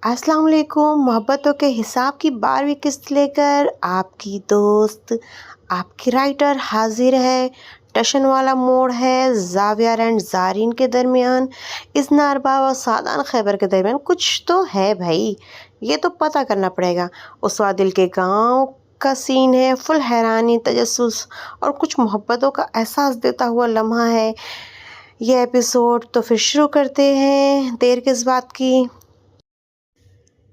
अस्सलाम वालेकुम। मोहब्बतों के हिसाब की 12वीं किस्त लेकर आपकी दोस्त, आपकी राइटर हाजिर है। टशन वाला मोड़ है जावियर एंड जारीन के दरमियान, इस्ना अरबाब और सादान खैबर के दरमियान कुछ तो है भाई, ये तो पता करना पड़ेगा। उसवा दिल के गांव का सीन है, फुल हैरानी, तजस्सुस और कुछ मोहब्बतों का एहसास देता हुआ लम्हा है ये एपिसोड। तो फिर शुरू करते हैं, देर किस बात की।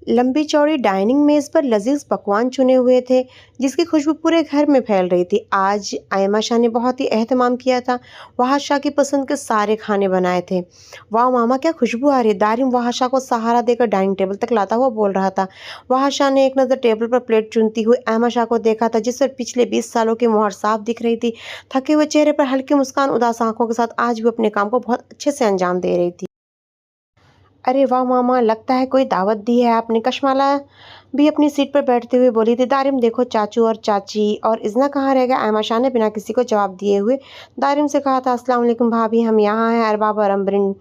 लंबी चौड़ी डाइनिंग मेज पर लजीज पकवान चुने हुए थे, जिसकी खुशबू पूरे घर में फैल रही थी। आज आयमा शाह ने बहुत ही एहतमाम किया था। वहाद शाह की पसंद के सारे खाने बनाए थे। वाह मामा, क्या खुशबू आ रही है। दारिम वहाद शाह को सहारा देकर डाइनिंग टेबल तक लाता हुआ बोल रहा था। वहाद शाह ने एक नज़र टेबल पर प्लेट चुनती हुई आयमा शाह को देखा था, जिस पर पिछले 20 सालों की मोहर साफ दिख रही थी। थके हुए चेहरे पर हल्की मुस्कान, उदास आंखों के साथ आज भी अपने काम को बहुत अच्छे से अंजाम दे रही थी। अरे वाह मामा, लगता है कोई दावत दी है आपने। कशमाला भी अपनी सीट पर बैठते हुए बोली थी। दारिम देखो, चाचू और चाची और इज़ना कहाँ रह गया। आयमा शाह ने बिना किसी को जवाब दिए हुए दारिम से कहा था, अस्सलाम वालेकुम भाभी, हम यहाँ हैं। अरबाब और अम्बरिन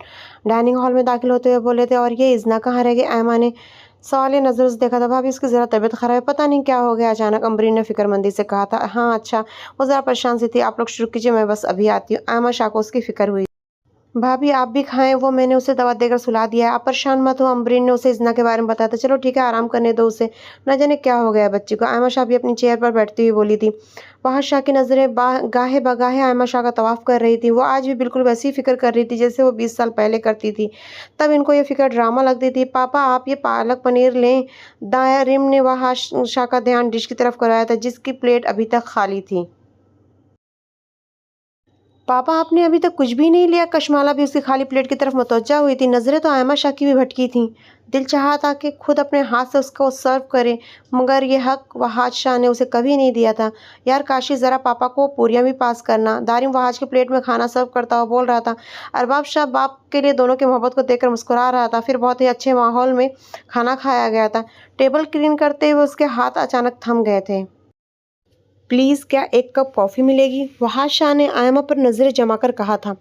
डाइनिंग हॉल में दाखिल होते हुए बोले थे। और ये इज़ना कहाँ रह गई। आयमा ने सवाल नज़र से देखा था। भाभी, उसकी ज़रा तबीयत ख़राब है, पता नहीं क्या हो गया अचानक। अम्बरीन ने फिक्रमंदी से कहा था। हाँ अच्छा, वो ज़रा परेशान सी थी। आप लोग शुरू कीजिए, मैं बस अभी आती हूँ। आयमा शाह को उसकी फ़िक्र हुई। भाभी आप भी खाएं, वो मैंने उसे दवा देकर सुला दिया है। आप परेशान मत हो। अम्बरीन ने उसे इज़्ना के बारे में बताया था। चलो ठीक है, आराम करने दो उसे, न जाने क्या हो गया है बच्ची को। आयमा शाह भी अपनी चेयर पर बैठती हुई बोली थी। वहाद शाह की नज़रें गाहे बगाहे आयमा शाह का तवाफ कर रही थी। वो आज भी बिल्कुल वैसी फ़िक्र कर रही थी जैसे वो 20 साल पहले करती थी। तब इनको ये फ़िक्र ड्रामा लगती थी। पापा आप ये पालक पनीर लें। दारिम ने वहाद शाह का ध्यान डिश की तरफ कराया था, जिसकी प्लेट अभी तक खाली थी। पापा आपने अभी तक कुछ भी नहीं लिया। कशमाला भी उसकी खाली प्लेट की तरफ मुतवज्जा हुई थी। नज़रें तो आयमा शाह की भी भटकी थीं। दिल चाहा था कि खुद अपने हाथ से उसको सर्व करे, मगर यह हक वहाद शाह ने उसे कभी नहीं दिया था। यार काशी, ज़रा पापा को पूरियाँ भी पास करना। दारिम वहाज की प्लेट में खाना सर्व करता हुआ बोल रहा था। अरबाब शाह बाप के लिए दोनों की मोहब्बत को देखकर मुस्कुरा रहा था। फिर बहुत ही अच्छे माहौल में खाना खाया गया था। टेबल क्लीन करते हुए उसके हाथ अचानक थम गए थे। प्लीज़ क्या एक कप कॉफ़ी मिलेगी। वहाद शाह ने आयमा पर नज़रें जमाकर कहा था।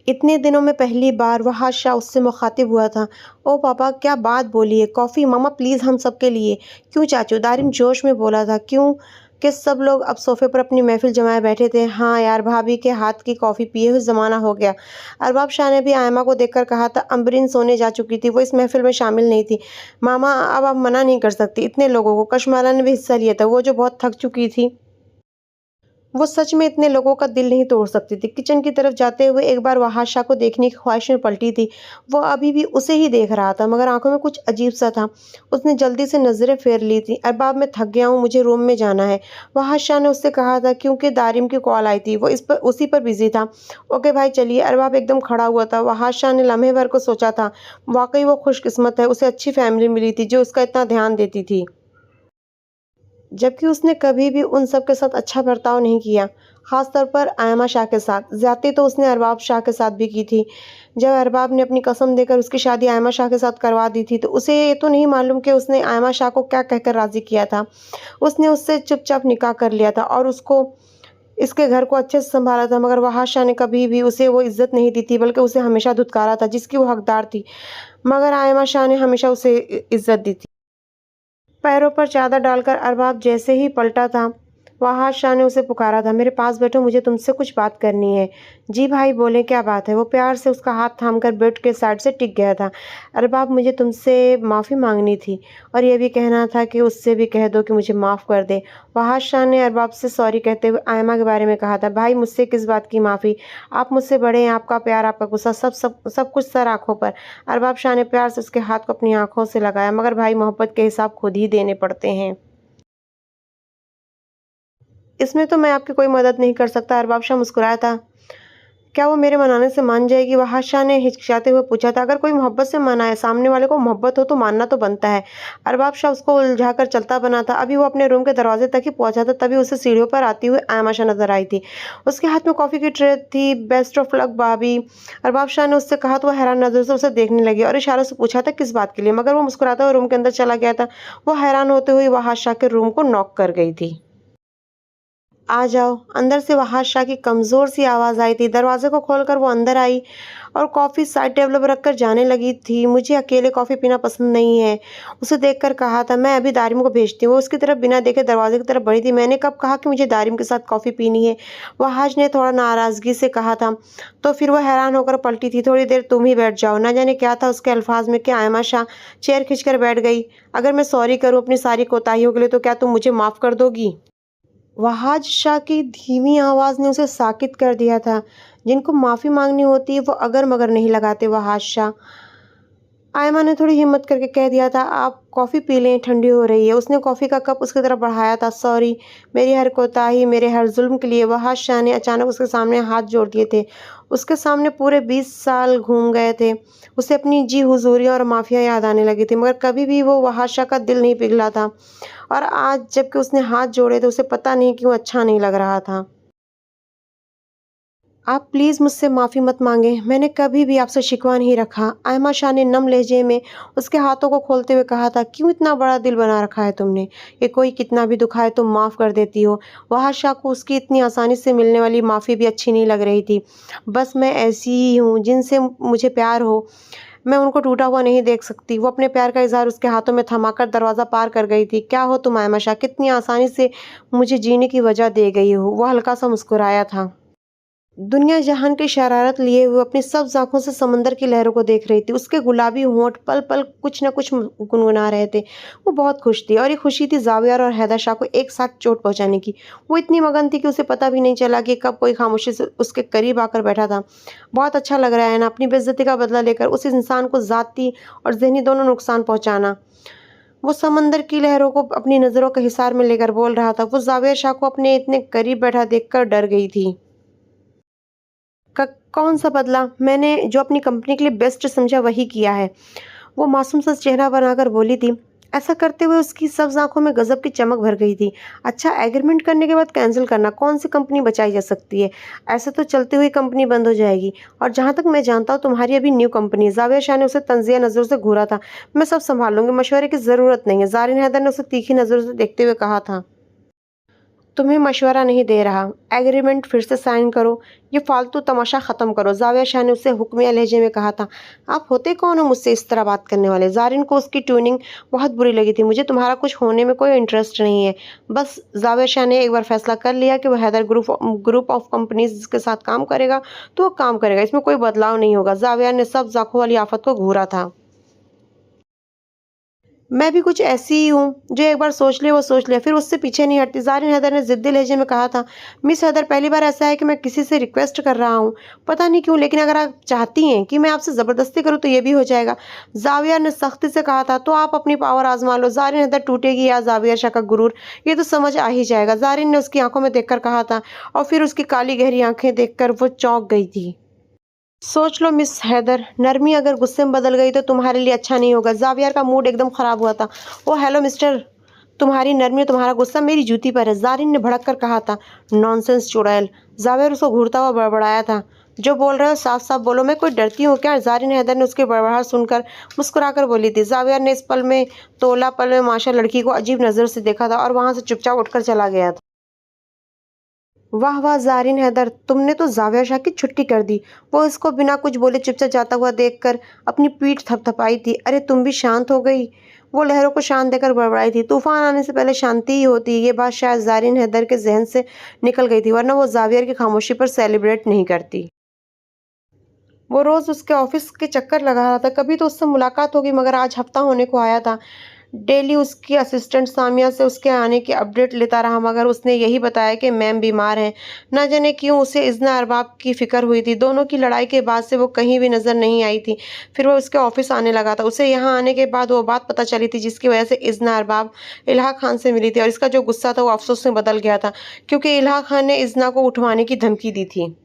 इतने दिनों में पहली बार वहाद शाह उससे मुखातिब हुआ था। ओ पापा, क्या बात बोली है। कॉफ़ी मामा प्लीज़, हम सब के लिए। क्यों चाचू, दारिम जोश में बोला था। क्यों कि सब लोग अब सोफ़े पर अपनी महफिल जमाए बैठे थे। हाँ यार, भाभी के हाथ की कॉफ़ी पिए हुए ज़माना हो गया। अरबाब शाह ने भी आयमा को देखकर कहा था। अम्बरीन सोने जा चुकी थी, वो इस महफिल में शामिल नहीं थी। मामा अब आप मना नहीं कर सकती इतने लोगों को। कशमाला ने भी हिस्सा लिया था, वो जो बहुत थक चुकी थी। वो सच में इतने लोगों का दिल नहीं तोड़ सकती थी। किचन की तरफ जाते हुए एक बार वहाद शाह को देखने की ख्वाहिश में पलटी थी। वो अभी भी उसे ही देख रहा था, मगर आंखों में कुछ अजीब सा था। उसने जल्दी से नज़रें फेर ली थी। अरबाब, मैं थक गया हूँ, मुझे रूम में जाना है। वहाद शाह ने उससे कहा था, क्योंकि दारिम की कॉल आई थी, वो उसी पर बिजी था। ओके भाई चलिए। अरबाब एकदम खड़ा हुआ था। वहाद शाह ने लम्हे भर को सोचा था, वाकई वो खुशकिस्मत है, उसे अच्छी फैमिली मिली थी जो उसका इतना ध्यान देती थी, जबकि उसने कभी भी उन सब के साथ अच्छा बर्ताव नहीं किया, ख़ास तौर पर आयमा शाह के साथ। ज़्यादती तो उसने अरबाब शाह के साथ भी की थी। जब अरबाब ने अपनी कसम देकर उसकी शादी आयमा शाह के साथ करवा दी थी, तो उसे ये तो नहीं मालूम कि उसने आयमा शाह को क्या कहकर राज़ी किया था। उसने उससे चुपचाप निकाह कर लिया था और उसको इसके घर को अच्छे से संभाला था, मगर वहाद शाह ने कभी भी उसे वो इज़्ज़त नहीं दी थी, बल्कि उसे हमेशा धुतकारा था, जिसकी वो हकदार थी। मगर आयमा शाह ने हमेशा उसे इज़्ज़त दी थी। पैरों पर चादर डालकर अरबाब जैसे ही पलटा था, वहाद शाह ने उसे पुकारा था। मेरे पास बैठो, मुझे तुमसे कुछ बात करनी है। जी भाई बोले, क्या बात है। वो प्यार से उसका हाथ थामकर बेड के साइड से टिक गया था। अरबाब, मुझे तुमसे माफ़ी मांगनी थी और ये भी कहना था कि उससे भी कह दो कि मुझे माफ़ कर दे। वहाद शाह ने अरबाब से सॉरी कहते हुए आयमा के बारे में कहा था। भाई मुझसे किस बात की माफ़ी, आप मुझसे बड़े हैं, आपका प्यार, आपका गुस्सा, सब सब सब कुछ सर आँखों पर। अरबाब शाह ने प्यार से उसके हाथ को अपनी आँखों से लगाया, मगर भाई मोहब्बत के हिसाब खुद ही देने पड़ते हैं। इसमें तो मैं आपकी कोई मदद नहीं कर सकता। अरबाब शाह मुस्कुराया था। क्या वो मेरे मनाने से मान जाएगी। वहाद शाह ने हिचकिचाते हुए पूछा था। अगर कोई मोहब्बत से मनाए, सामने वाले को मोहब्बत हो तो मानना तो बनता है। अरबाब शाह उसको उलझाकर चलता बना था। अभी वो अपने रूम के दरवाजे तक ही पहुंचा था, तभी उसे सीढ़ियों पर आती हुई आयमा शाह नजर आई थी। उसके हाथ में कॉफ़ी की ट्रे थी। बेस्ट ऑफ लक भाभी, अरबाब शाह ने उससे कहा, तो वह हैरान नजर से उसे देखने लगी और इशारों से पूछा था किस बात के लिए, मगर वो मुस्कुराता हुआ रूम के अंदर चला गया था। वो हैरान होते हुए वहाद शाह के रूम को नॉक कर गई थी। आ जाओ। अंदर से वहाज शाह की कमज़ोर सी आवाज़ आई थी। दरवाजे को खोलकर वो अंदर आई और कॉफ़ी साइड टेबल पर रखकर जाने लगी थी। मुझे अकेले कॉफ़ी पीना पसंद नहीं है, उसे देखकर कहा था। मैं अभी दारिम को भेजती हूँ। वो उसकी तरफ बिना देखे दरवाजे की तरफ बढ़ी थी। मैंने कब कहा कि मुझे दारिम के साथ कॉफ़ी पीनी है? वहाज ने थोड़ा नाराज़गी से कहा था। तो फिर वो हैरान होकर पलटी थी। थोड़ी देर तुम ही बैठ जाओ। न जाने क्या था उसके अल्फाज में कि आयमा शाह चेयर खींचकर बैठ गई। अगर मैं सॉरी करूँ अपनी सारी कोताहियों के लिए तो क्या तुम मुझे माफ़ कर दोगी? वहाज शाह की धीमी आवाज़ ने उसे साकित कर दिया था। जिनको माफ़ी मांगनी होती है वो अगर मगर नहीं लगाते वहाज शाह। आयमा ने थोड़ी हिम्मत करके कह दिया था, आप कॉफ़ी पी लें, ठंडी हो रही है। उसने कॉफ़ी का कप उसकी तरफ बढ़ाया था। सॉरी, मेरी हर कोताही, मेरे हर जुल्म के लिए। वहाज शाह ने अचानक उसके सामने हाथ जोड़ दिए थे। उसके सामने पूरे 20 साल घूम गए थे। उसे अपनी जी हुजूरियाँ और माफ़ियाँ याद आने लगी थी, मगर कभी भी वो वहाज शाह का दिल नहीं पिघला था। और आज जबकि उसने हाथ जोड़े थे, उसे पता नहीं क्यों अच्छा नहीं लग रहा था। आप प्लीज़ मुझसे माफ़ी मत मांगें, मैंने कभी भी आपसे शिकवा नहीं रखा। आयमा शाह ने नम लहजे में उसके हाथों को खोलते हुए कहा था, क्यों इतना बड़ा दिल बना रखा है तुमने? कि कोई कितना भी दुखाए तुम माफ़ कर देती हो। वहाज शाह को उसकी इतनी आसानी से मिलने वाली माफ़ी भी अच्छी नहीं लग रही थी। बस मैं ऐसी ही हूँ, जिनसे मुझे प्यार हो, मैं उनको टूटा हुआ नहीं देख सकती। वो अपने प्यार का इज़हार उसके हाथों में थमाकर दरवाज़ा पार कर गई थी। क्या हो तुम आयमा शाह, कितनी आसानी से मुझे जीने की वजह दे गई हो। वो हल्का सा मुस्कुराया था। दुनिया जहान की शरारत लिए हुए अपनी सब्ज़ आँखों से समंदर की लहरों को देख रही थी। उसके गुलाबी होंठ पल-पल कुछ न कुछ गुनगुना रहे थे। वो बहुत खुश थी और ये खुशी थी ज़ावियर और हैदर शाह को एक साथ चोट पहुँचाने की। वो इतनी मगन थी कि उसे पता भी नहीं चला कि कब कोई खामोशी से उसके करीब आकर बैठा था। बहुत अच्छा लग रहा है ना, अपनी बेइज़्ज़ती का बदला लेकर उस इंसान को ज़ाती और ज़हनी दोनों नुकसान पहुँचाना। वो समंदर की लहरों को अपनी नज़रों के हिसार में लेकर बोल रहा था। वो ज़ावियर शाह को अपने इतने करीब बैठा देखकर डर गई थी। क कौन सा बदला? मैंने जो अपनी कंपनी के लिए बेस्ट समझा वही किया है। वो मासूम सा चेहरा बनाकर बोली थी। ऐसा करते हुए उसकी सब्ज़ आँखों में गज़ब की चमक भर गई थी। अच्छा, एग्रीमेंट करने के बाद कैंसिल करना, कौन-सी कंपनी बचाई जा सकती है? ऐसे तो चलती हुई कंपनी बंद हो जाएगी। और जहाँ तक मैं जानता हूँ तुम्हारी अभी न्यू कंपनी है। ज़ाविया शाह ने उसे तंज़िया नज़रों से घूरा था। मैं सब सँभाल लूँगी, मशवरे की ज़रूरत नहीं है। ज़ारिन हैदर ने उसे तीखी नज़रों से देखते हुए कहा था। तुम्हें मशवरा नहीं दे रहा, एग्रीमेंट फिर से साइन करो, ये फालतू तमाशा ख़त्म करो। ज़ाविया शाह ने उससे हुक्मिया लहजे में कहा था। आप होते कौन हो मुझसे इस तरह बात करने वाले? ज़ारिन को उसकी ट्यूनिंग बहुत बुरी लगी थी। मुझे तुम्हारा कुछ होने में कोई इंटरेस्ट नहीं है। बस ज़ाविया शाह ने एक बार फैसला कर लिया कि वह हैदर ग्रुप ऑफ कंपनीज के साथ काम करेगा तो वो काम करेगा, इसमें कोई बदलाव नहीं होगा। ज़ाविया ने सब ज़ाखों वाली आफत को घूरा था। मैं भी कुछ ऐसी ही हूँ, जो एक बार सोच ले वो सोच ले, फिर उससे पीछे नहीं हटती। ज़ारिन हैदर ने ज़िद्दी लहजे में कहा था। मिस हैदर, पहली बार ऐसा है कि मैं किसी से रिक्वेस्ट कर रहा हूँ। पता नहीं क्यों, लेकिन अगर आप चाहती हैं कि मैं आपसे ज़बरदस्ती करूँ तो ये भी हो जाएगा। ज़ाविया ने सख्ती से कहा था। तो आप अपनी पावर आजमा लो। ज़ारिन हैदर टूटेगी या ज़ाविया शाह का गुरूर, ये तो समझ आ ही जाएगा। ज़ारिन ने उसकी आंखों में देखकर कहा था और फिर उसकी काली गहरी आंखें देखकर वो चौंक गई थी। सोच लो मिस हैदर, नरमी अगर गुस्से में बदल गई तो तुम्हारे लिए अच्छा नहीं होगा। ज़ावियर का मूड एकदम ख़राब हुआ था। ओ हेलो मिस्टर, तुम्हारी नरमी और तुम्हारा गुस्सा मेरी जूती पर है, ज़ारिन ने भड़क कर कहा था। नॉनसेंस चुड़ैल, ज़ावियर उसको घूरता हुआ बड़बड़ाया था। जो बोल रहे हो साफ साफ बोलो, मैं कोई डरती हूँ क्या? ज़ारिन हैदर ने उसकी बड़बड़ाहट सुनकर मुस्कुराकर बोली थी। ज़ावियर ने इस पल में माशा लड़की को अजीब नज़र से देखा था और वहाँ से चुपचाप उठकर चला गया था। वाह वाह ज़ारिन हैदर, तुमने तो ज़ाविया शाह की छुट्टी कर दी। वो इसको बिना कुछ बोले चुपचाप जाता हुआ देखकर अपनी पीठ थपथपाई थी। अरे तुम भी शांत हो गई? वो लहरों को शांत देकर बड़बड़ाई थी। तूफान आने से पहले शांति ही होती है। ये बात शायद ज़ारिन हैदर के जहन से निकल गई थी, वरना वो ज़ावियर की खामोशी पर सेलिब्रेट नहीं करती। वो रोज़ उसके ऑफिस के चक्कर लगा रहा था। कभी तो उससे मुलाकात होगी, मगर आज हफ्ता होने को आया था। डेली उसकी असिस्टेंट सामिया से उसके आने की अपडेट लेता रहा, मगर उसने यही बताया कि मैम बीमार हैं। न जाने क्यों उसे इज़्ना अरबाब की फ़िक्र हुई थी। दोनों की लड़ाई के बाद से वो कहीं भी नज़र नहीं आई थी। फिर वो उसके ऑफिस आने लगा था। उसे यहाँ आने के बाद वो बात पता चली थी जिसकी वजह से इज़्ना अरबाब इल्हा खान से मिली थी, और इसका जो गुस्सा था वो अफसोस में बदल गया था, क्योंकि इल्हा खान ने इज़्ना को उठवाने की धमकी दी थी।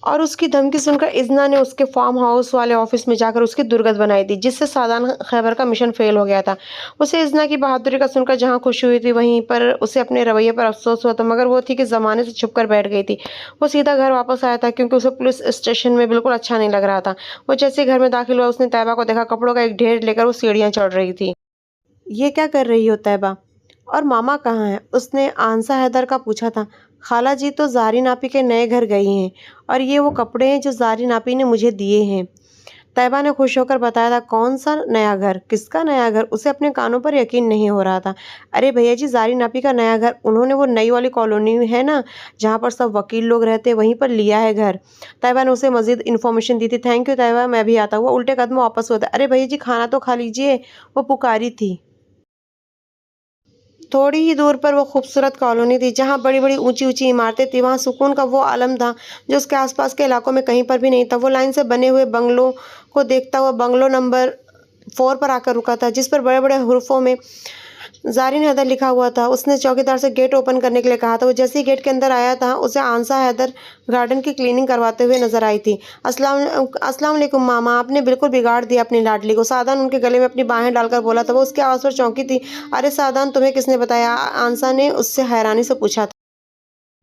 और उसकी धमकी सुनकर इज़्ना ने उसके फार्म हाउस वाले ऑफिस में जाकर उसकी दुर्गत बनाई थी, जिससे सादान खैबर का मिशन फेल हो गया था। उसे इज़्ना की बहादुरी का सुनकर जहाँ खुशी हुई थी, वहीं पर उसे अपने रवैये पर अफसोस हुआ था, मगर वो थी कि ज़माने से छुप कर बैठ गई थी। वो सीधा घर वापस आया था, क्योंकि उसे पुलिस स्टेशन में बिल्कुल अच्छा नहीं लग रहा था। वो जैसे ही घर में दाखिल हुआ, उसने तैयबा को देखा। कपड़ों का एक ढेर लेकर वो सीढ़ियाँ चढ़ रही थी। ये क्या कर रही हो तैयबा? और मामा कहाँ हैं? उसने आंसा हैदर का पूछा था। खाला जी तो ज़ारीन आपी के नए घर गई हैं और ये वो कपड़े हैं जो ज़ारीन आपी ने मुझे दिए हैं। तैयबा ने खुश होकर बताया था। कौन सा नया घर? किसका नया घर? उसे अपने कानों पर यकीन नहीं हो रहा था। अरे भैया जी, ज़ारीन आपी का नया घर। उन्होंने वो नई वाली कॉलोनी है ना, जहाँ पर सब वकील लोग रहते हैं, वहीं पर लिया है घर। तैयबा ने उसे मज़ीद इन्फॉर्मेशन दी थी। थैंक यू तैयबा, मैं भी आता हूँ। वो उल्टे कदम वापस होता। अरे भैया जी, खाना तो खा लीजिए, वो पुकारी थी। थोड़ी ही दूर पर वो खूबसूरत कॉलोनी थी जहाँ बड़ी-बड़ी ऊंची-ऊंची इमारतें थी। वहाँ सुकून का वो आलम था जो उसके आसपास के इलाकों में कहीं पर भी नहीं था। वो लाइन से बने हुए बंगलों को देखता हुआ बंगलो नंबर 4 पर आकर रुका था, जिस पर बड़े-बड़े हुर्फों में ज़ारीन हैदर लिखा हुआ था। उसने चौकीदार से गेट ओपन करने के लिए कहा था। वो जैसे ही गेट के अंदर आया था, उसे आंसा हैदर गार्डन की क्लीनिंग करवाते हुए नजर आई थी। अस्सलाम वालेकुम मामा, आपने बिल्कुल बिगाड़ दिया अपनी लाडली को। सादान उनके गले में अपनी बाहें डालकर बोला था। वो उसकी आवाज़ पर चौंकी थी। अरे सादान, तुम्हें किसने बताया? आंसा ने उससे हैरानी से पूछा था।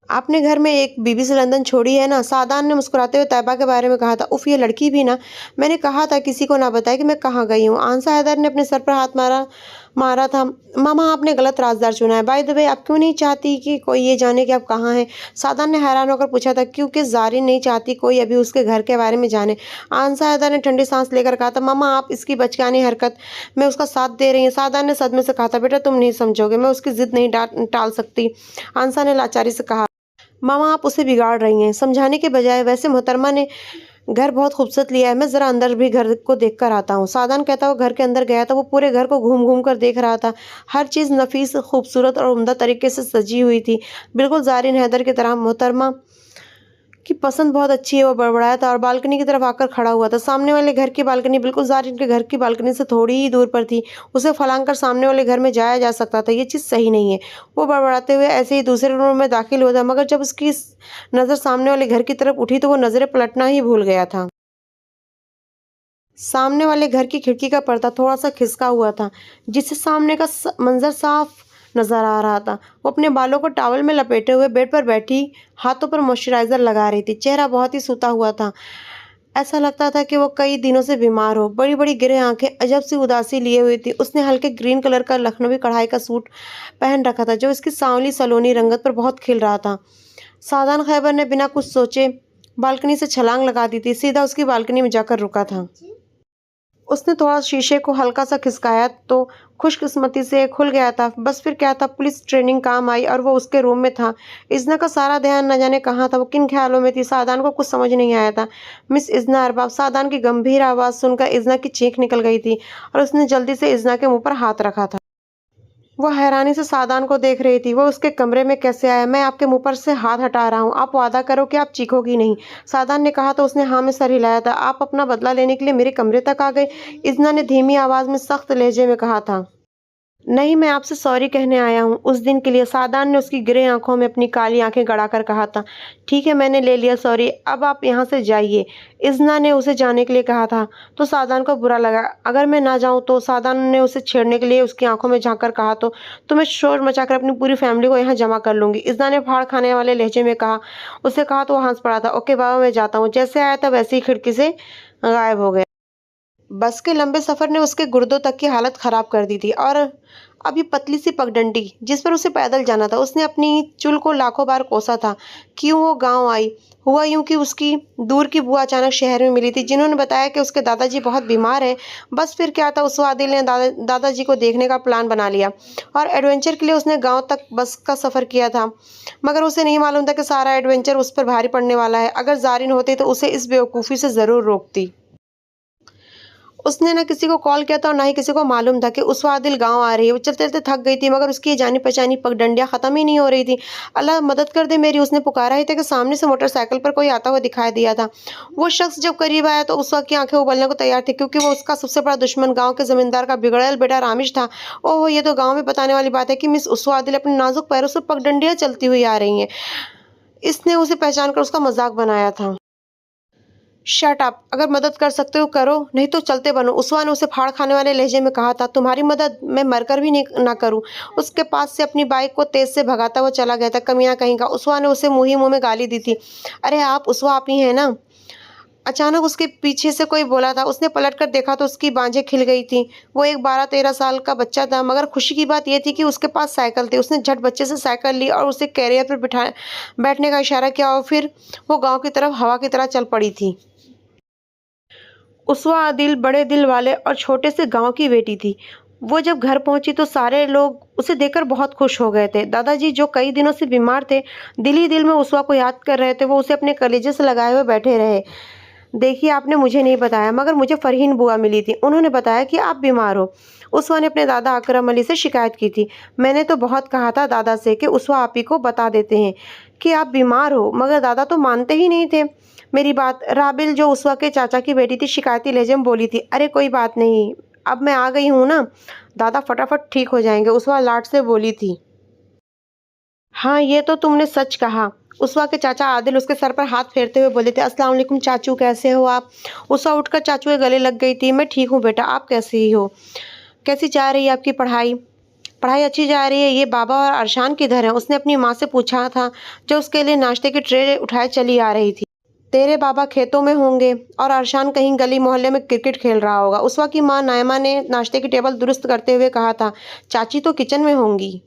आपने घर में एक बीबी से लंदन छोड़ी है ना? सादान ने मुस्कुराते हुए तैयबा के बारे में कहा था। उफ, ये लड़की भी ना। मैंने कहा था किसी को ना बताए कि मैं कहाँ गई हूँ। आंसा हैदर ने अपने सर पर हाथ मारा मारा था। मामा, आपने गलत राजदार चुना है। बाय द वे, आप क्यों नहीं चाहती कि कोई ये जाने कि आप कहाँ हैं? सादान ने हैरान होकर पूछा था। क्योंकि ज़ारीन नहीं चाहती कोई अभी उसके घर के बारे में जाने। आंसा हैदर ने ठंडी सांस लेकर कहा था। मामा, आप इसकी बचकानी हरकत में उसका साथ दे रही हैं। सादान ने सदमे से कहा था। बेटा, तुम नहीं समझोगे, मैं उसकी जिद नहीं टाल सकती। आंसा ने लाचारी से कहा। मामा, आप उसे बिगाड़ रही हैं समझाने के बजाय। वैसे मोहतरमा ने घर बहुत खूबसूरत लिया है। मैं ज़रा अंदर भी घर को देख कर आता हूँ। सादान कहता हुआ घर के अंदर गया था। वो पूरे घर को घूम घूम कर देख रहा था। हर चीज़ नफीस, खूबसूरत और उम्दा तरीके से सजी हुई थी, बिल्कुल ज़ारीन हैदर की तरह। मोहतरमा की पसंद बहुत अच्छी है। वो बड़बड़ाया था और बालकनी की तरफ आकर खड़ा हुआ था। सामने वाले घर की बालकनी बिल्कुल ज़ारिन के घर की बालकनी से थोड़ी ही दूर पर थी। उसे फलांग कर सामने वाले घर में जाया जा सकता था। ये चीज़ सही नहीं है। वो बड़बड़ाते हुए ऐसे ही दूसरे रूम में दाखिल हुआ था, मगर जब उसकी नज़र सामने वाले घर की तरफ उठी तो वो नज़रें पलटना ही भूल गया था। सामने वाले घर की खिड़की का पर्दा थोड़ा-सा खिसका हुआ था, जिससे सामने का मंज़र साफ नज़र आ रहा था। वो अपने बालों को टॉवल में लपेटे हुए बेड पर बैठी हाथों पर मॉइस्चराइज़र लगा रही थी। चेहरा बहुत ही सूता हुआ था। ऐसा लगता था कि वो कई दिनों से बीमार हो। बड़ी-बड़ी ग्रे आँखें अजब सी उदासी लिए हुई थी। उसने हल्के ग्रीन कलर का लखनवी कढ़ाई का सूट पहन रखा था, जो उसकी सांवली सलोनी रंगत पर बहुत खिल रहा था। सादान खैबर ने बिना कुछ सोचे बालकनी से छलांग लगा दी थी। सीधा उसकी बालकनी में जाकर रुका था। उसने थोड़ा शीशे को हल्का सा खिसकाया तो खुशकिस्मती से खुल गया था। बस फिर क्या था, पुलिस ट्रेनिंग काम आई और वो उसके रूम में था। इज़्ना का सारा ध्यान न जाने कहाँ था। वो किन ख्यालों में थी, सादान को कुछ समझ नहीं आया था। मिस इज़्ना अरबाब। सादान की गंभीर आवाज़ सुनकर इज़्ना की चीख निकल गई थी और उसने जल्दी से इज़्ना के मुंह पर हाथ रखा था। वो हैरानी से सादान को देख रही थी। वो उसके कमरे में कैसे आया? मैं आपके मुंह पर से हाथ हटा रहा हूँ। आप वादा करो कि आप चीखोगी नहीं। सादान ने कहा तो उसने हाँ में सर हिलाया था। आप अपना बदला लेने के लिए मेरे कमरे तक आ गए? इज़्ना ने धीमी आवाज़ में सख्त लहजे में कहा था। नहीं, मैं आपसे सॉरी कहने आया हूँ, उस दिन के लिए। सादान ने उसकी ग्रे आंखों में अपनी काली आंखें गड़ाकर कहा था। ठीक है, मैंने ले लिया सॉरी, अब आप यहाँ से जाइए। इज़्ना ने उसे जाने के लिए कहा था तो सादान को बुरा लगा। अगर मैं ना जाऊँ तो? सादान ने उसे छेड़ने के लिए उसकी आंखों में झांक कर कहा तो मैं शोर मचाकर अपनी पूरी फैमिली को यहाँ जमा कर लूँगी। इज़्ना ने फाड़ खाने वाले लहजे में कहा। उसे कहा तो वो हंस पड़ा था। ओके बाबा, मैं जाता हूँ। जैसे आया था वैसे ही खिड़की से गायब हो गया। बस के लंबे सफ़र ने उसके गुर्दों तक की हालत ख़राब कर दी थी और अब ये पतली सी पगडंडी जिस पर उसे पैदल जाना था, उसने अपनी चुल को लाखों बार कोसा था। क्यों वो गांव आई? हुआ यूं कि उसकी दूर की बुआ अचानक शहर में मिली थी, जिन्होंने बताया कि उसके दादाजी बहुत बीमार हैं। बस फिर क्या था, उस आदिल ने दादाजी को देखने का प्लान बना लिया और एडवेंचर के लिए उसने गाँव तक बस का सफ़र किया था। मगर उसे नहीं मालूम था कि सारा एडवेंचर उस पर भारी पड़ने वाला है। अगर ज़ारिन होती तो उसे इस बेवकूफ़ी से ज़रूर रोकती। उसने ना किसी को कॉल किया था और ना ही किसी को मालूम था कि उसवा आदिल गाँव आ रही है। वो चलते-चलते थक गई थी, मगर उसकी ये जानी-पहचानी पगडंडियाँ ख़त्म ही नहीं हो रही थी। अल्लाह मदद कर दे मेरी, उसने पुकारा ही था कि सामने से मोटरसाइकिल पर कोई आता हुआ दिखाई दिया था। वो शख्स जब करीब आया तो उसवा की आँखें उबलने को तैयार थी, क्योंकि वो उसका सबसे बड़ा दुश्मन गाँव के ज़मींदार का बिगड़ैल बेटा रामिश था। ओह! ये तो गाँव में बताने वाली बात है कि मिस उसवा आदिल अपने नाज़ुक पैरों से पगडंडियाँ चलती हुई आ रही हैं। इसने उसे पहचान कर उसका मज़ाक बनाया था। Shut up! अगर मदद कर सकते हो करो, नहीं तो चलते बनो। उसवा ने उसे फाड़ खाने वाले लहजे में कहा था। तुम्हारी मदद मैं मरकर भी नहीं ना करूं। उसके पास से अपनी बाइक को तेज से भगाता हुआ चला गया था, कमीना कहीं का। उसवा ने उसे मुंह ही मुंह में गाली दी थी। अरे आप उसवा आप ही हैं ना? अचानक उसके पीछे से कोई बोला था। उसने पलटकर देखा तो उसकी बाजें खिल गई थीं। वो एक 12-13 साल का बच्चा था, मगर खुशी की बात ये थी कि उसके पास साइकिल थी। उसने झट बच्चे से साइकिल ली और उसे कैरियर पर बैठने का इशारा किया और फिर वो गाँव की तरफ हवा की तरह चल पड़ी थी। उसवा आदिल बड़े दिल वाले और छोटे से गांव की बेटी थी। वो जब घर पहुंची तो सारे लोग उसे देखकर बहुत खुश हो गए थे। दादाजी जो कई दिनों से बीमार थे, दिल ही दिल में उसवा को याद कर रहे थे। वो उसे अपने कलेजे से लगाए हुए बैठे रहे। देखिए, आपने मुझे नहीं बताया, मगर मुझे फरहीन बुआ मिली थी। उन्होंने बताया कि आप बीमार हो। उसवा ने अपने दादा अकरम अली से शिकायत की थी। मैंने तो बहुत कहा था दादा से कि उसवा आप ही को बता देते हैं कि आप बीमार हो, मगर दादा तो मानते ही नहीं थे मेरी बात। राबिल जो उसवा के चाचा की बेटी थी, शिकायती लहजे में बोली थी, अरे कोई बात नहीं, अब मैं आ गई हूँ ना, दादा फटाफट ठीक हो जाएंगे। उसवा लाड से बोली थी। हाँ, ये तो तुमने सच कहा। उसवा के चाचा आदिल उसके सर पर हाथ फेरते हुए बोले थे, अस्सलाम वालेकुम चाचू, कैसे हो आप? उसवा उठकर चाचू के गले लग गई थी। मैं ठीक हूँ बेटा, आप कैसी हो? कैसी जा रही है आपकी पढ़ाई? पढ़ाई अच्छी जा रही है। ये बाबा और अरशान किधर हैं? उसने अपनी माँ से पूछा था, जो उसके लिए नाश्ते की ट्रे उठाए चली आ रही थी। तेरे बाबा खेतों में होंगे और अरशान कहीं गली मोहल्ले में क्रिकेट खेल रहा होगा। उसवा की माँ नायमा ने नाश्ते की टेबल दुरुस्त करते हुए कहा था, चाची तो किचन में होंगी।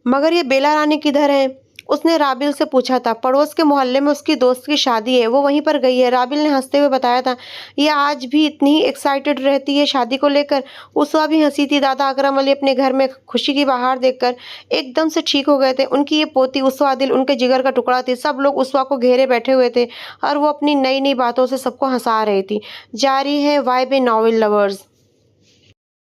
मगर ये बेला रानी किधर है? उसने राबिल से पूछा था। पड़ोस के मोहल्ले में उसकी दोस्त की शादी है, वो वहीं पर गई है। राबिल ने हंसते हुए बताया था। ये आज भी इतनी ही एक्साइटेड रहती है शादी को लेकर। उसवा भी हंसी थी। दादा अकरम अली अपने घर में खुशी की बहार देखकर एकदम से ठीक हो गए थे। उनकी ये पोती उसवा दिल उनके जिगर का टुकड़ा थी। सब लोग उसवा को घेरे बैठे हुए थे और वो अपनी नई नई बातों से सबको हंसा रही थी। जारी है वाइब ए नॉवेल लवर्स।